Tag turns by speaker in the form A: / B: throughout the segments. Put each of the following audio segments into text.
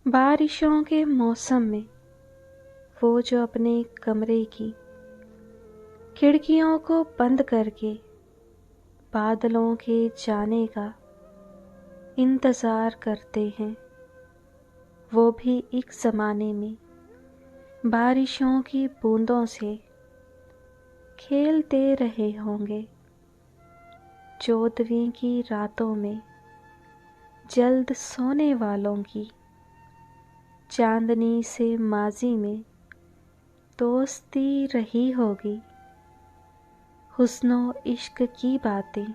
A: बारिशों के मौसम में वो जो अपने कमरे की खिड़कियों को बंद करके बादलों के जाने का इंतज़ार करते हैं, वो भी एक ज़माने में बारिशों की बूंदों से खेलते रहे होंगे। चौदहवीं की रातों में जल्द सोने वालों की चांदनी से माजी में दोस्ती रही होगी। हुस्नो इश्क की बातें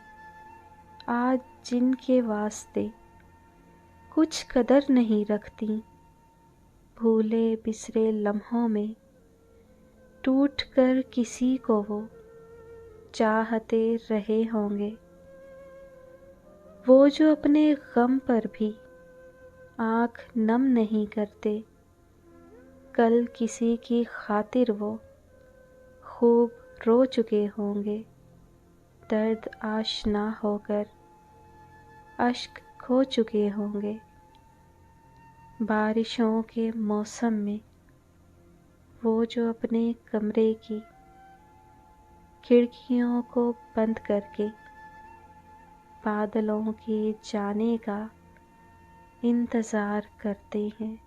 A: आज जिनके वास्ते कुछ कदर नहीं रखती, भूले बिसरे लम्हों में टूट कर किसी को वो चाहते रहे होंगे। वो जो अपने गम पर भी आँख नम नहीं करते, कल किसी की खातिर वो खूब रो चुके होंगे। दर्द आशना होकर अश्क खो चुके होंगे। बारिशों के मौसम में वो जो अपने कमरे की खिड़कियों को बंद करके बादलों के जाने का इंतज़ार करते हैं।